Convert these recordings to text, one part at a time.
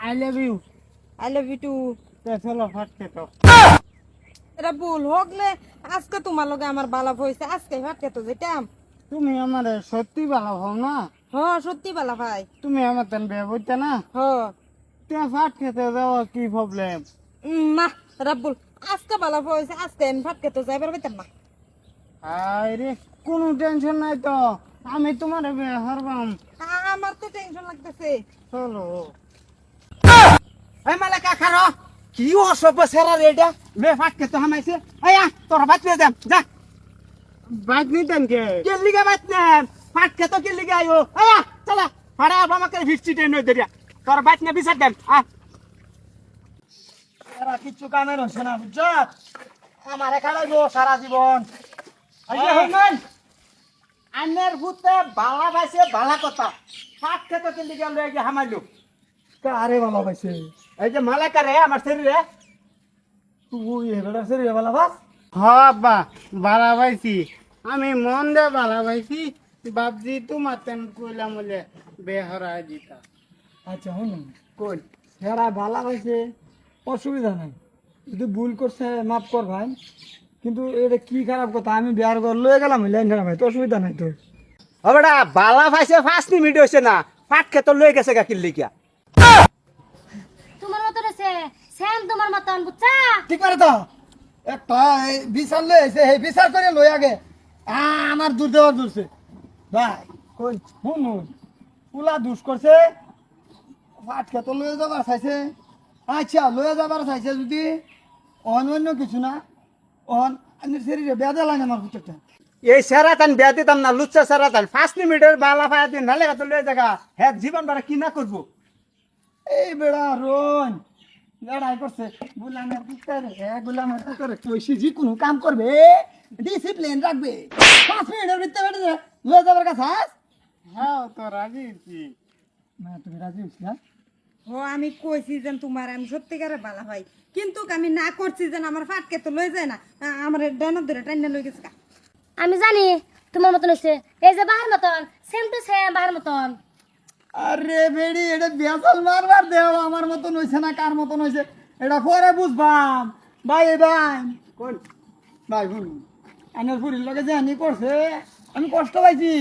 I love you. I love you too. চলো ভাত খেতো। এটা ভুল হকলে আজকে তোমার লগে আমার বালাপ হয়েছে, আজকে ভাত খেতে যেতাম। তুমি আমার সত্যি ভালো হও না? হ সত্যি বালা ভাই। তুমি আমার তেন বিয়ে করতে না? হ তে ভাত খেতে যাওয়া কি প্রবলেম? না রাব্বুল, আজকে বালাপ হয়েছে, আজকে আমি ভাত খেতে যাইবার পাইতাম না। আরে কোনো টেনশন নাই তো, আমি তোমার বিয়ে হারবাম। আমার তো টেনশন লাগতেছে। চলো। এই মালাকা খারো কি অসভ্য সেরা রেডা মে ফাট কে তো হামাইছে আয়া তোর বাত নে যাম যা বাইক নিতেন কে? কে লিগা বাত নে ফাট কে তো কে লিগা আয়ো আয়া চলা ফাড়া আমাকে ভিড়ছি টে নই দরিয়া তোর বাত নে বিচার দেন এরা কিচ্ছু কামের হচ্ছে না বুঝছ আমারে খাড়াইবো সারা জীবন আইয়া হইমান আন্নের ভূতে বালা পাইছে বালা কথা ফাট কে তো কে লিগা লই গিয়ে হামাইলো আরে ভালো পাইছে এই যে মালাকা রে আমার শরীরে তুই এবার রে ভালো বাস হবা বালা পাইছি, আমি মন দে বালা পাইছি। বাপজি তোমার তেন কইলাম বলে বেহরা দিতা। আচ্ছা শুনুন কোন হেরা ভালো পাইছে, অসুবিধা নাই, যদি ভুল করছে মাফ কর ভাই, কিন্তু এটা কি খারাপ কথা, আমি বিয়ার ঘর লয়ে গেলাম লাইন ধরা ভাই, তো অসুবিধা নাই তো। ও বেটা বালা পাইছে 5 মিনিট হইছে না ফাট কে তো লই গেছে গা কিল্লি কিয়া তোমার মতন আছে সেম তোমার মতন বুঝছা ঠিক করে তো একটা বিচার লয়ে এসে এই বিচার করে লই আগে আমার দূর দেওয়ার দূরছে ভাই কোন শুনুন পুলা দুষ করছে, ফাট খেত লয়ে যাবার চাইছে। আচ্ছা লয়ে যাবার চাইছে যদি অন্য কিছু না অন শরীরে বেদা লাগে আমার পুত্রটা। এই সেরা তান বিয়া দিতাম না লুচ্চা সেরা তান 5 মিনিটের বালা পায়া দিন নালে তো লই জায়গা হ্যাঁ জীবন বারা কি না করবো এই বেড়া রোন লড়াই করছে গুলামের ভিতরে গুলামের ভিতরে কইছি যে কোনো কাম করবে ডিসিপ্লিন রাখবে 5 মিনিটের ভিতরে বেড়ে লয়ে যাবার কাছে হ্যাঁ তো রাজি আছি। না তুমি রাজি হইছ না? হ আমি কইছি যে তোমার আমি সত্যিকারে বালা ভাই, কিন্তু আমি না করছি যে আমার ফাটকে তো লই যায় না, আমার ডাইনার ধরে টাইনা লই গেছে। আমি জানি তোমার মতন হইছে এই যে বাহার মতন সেম টু সেম বাহার মতন আরে বেড়ি এটা বেজাল মারবার দেও, আমার মতন হইছে না কার মতন হইছে এটা পরে বুঝবাম। ভাই ভাই কোন ভাই শুন আইনের পুরীর লগে যে আনি করছে আমি কষ্ট পাইছি,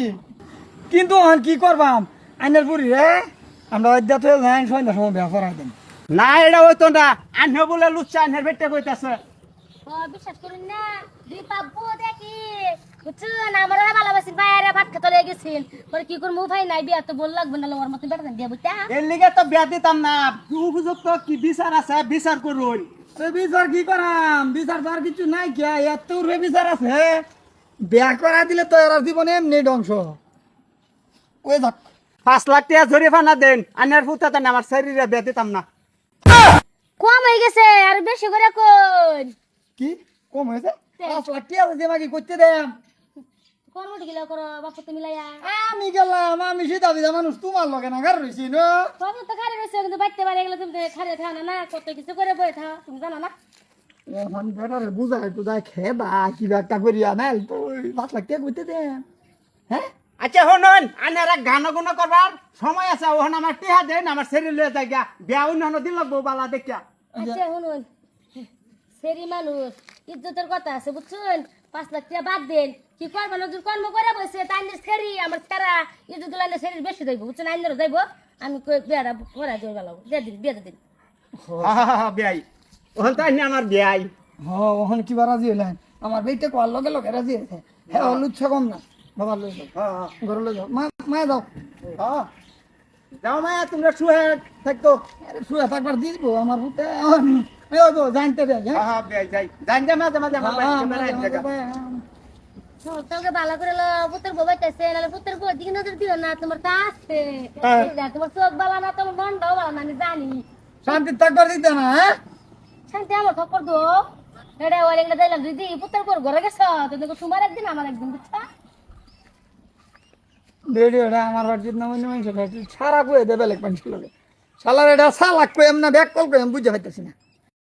কিন্তু এখন কি করবাম আইনের পুরী রে আমরা অধ্যাত হয়ে যাই সন্ধ্যার সময় বিয়া করাই দেন। না এটা হইতো না আনহে বলে লুচ্চা আনহের বেটে কইতাছে ও বিশ্বাস করুন না দুই পাব্বু দেখি বুঝছেন আমারও ভালোবাসি বাইরে ভাত খেতে লয়ে গেছেন পরে কি করবো ভাই নাই বিয়া তো বল লাগবে না ওর মতন বেটা দিয়া বুঝতা এর লিগে তো বিয়া দিতাম না উপযুক্ত কি বিচার আছে বিচার করুন বিচার কি করাম, বিচার তো আর কিছু নাই কে এত বিচার আছে, বিয়া করা দিলে তো এর জীবনে এমনি ধ্বংস ওই যাক। 5 লাখ টাকা জরিমানা দেন আনের ফুতা তান আমার শরীরে বিয়া দিতাম না কম হয়ে গেছে আর বেশি করে কোন কি কম হয়েছে 5 লাখ টাকা দিয়ে মাকে করতে দেম কোন মুটি গিলা করো বাপু তুমি লাইয়া আমি গেলাম, আমি সিধা বিধা মানুষ তোমার লগে না ঘর রয়েছি না। তুমি তো খারে রইছো কিন্তু বাইতে পারে গেলে তুমি খারে থাও না কত কিছু করে বই থাও তুমি জানো না এখন বেটারে বুঝাই তো যাই খেবা কিবা একটা করিয়া নাই তো 5 লাখ টাকা করতে দেম। হ্যাঁ আচ্ছা শুনুন আনারা গান গুণ করবার সময় আছে ওখানে আমার টিহা দেন আমার শরীর লয়ে যায় গিয়া বিয়া অন্য দিন লাগবো বালা দেখিয়া আচ্ছা শুনুন সেরি মানুষ ইজ্জতের কথা আছে বুঝছেন 5 লাখ টাকা বাদ দেন কি করবো নজর কর্ম করে বসে তাই সেরি আমার সেরা ইজ্জত লাইনে সেরি বেশি যাইব বুঝছেন আইনেরও যাইব আমি বিয়াটা পড়া দিয়ে গেল বিয়ে দিন বিয়াই ওখান তো আইনে আমার বিয়াই ওখান কিবা রাজি হইলেন আমার বেইতে কোয়ার লগে লগে রাজি আছে। হ্যাঁ লুচ্ছা কম না বাবা লই যাও ঘরে লই যাও মা যাও যাও মায়া তোমরা শুয়ে থাকতো আরে শুয়ে থাকবার দিয়ে দিব আমার পুতে জানতে দে বিয়াই যাই জান যা মাঝে মাঝে আমার বাড়িতে বেড়াই জায়গা তোকে ভালো করে পুত্রের বউ বাইতেছে নাহলে পুত্রের বউ দিকে নজর দিও না তোমার তা আসছে তোমার চোখ বালা না তোমার মনটাও বালা না আমি জানি শান্তি থাকবার দিতে না। হ্যাঁ শান্তি আমার খবর দো এটা ওর একটা দিলাম দিদি পুত্রের পর ঘরে গেছ তো তোমার একদিন আমার একদিন বুঝছা রেডিওটা আমার বাড়ির নাম মানুষ সারা কয়ে দেবে বেলেগ মানুষের লগে শালার এটা সালাক কয়ে এমনা ব্যাক কল করে আমি বুঝতে পারতেছি না।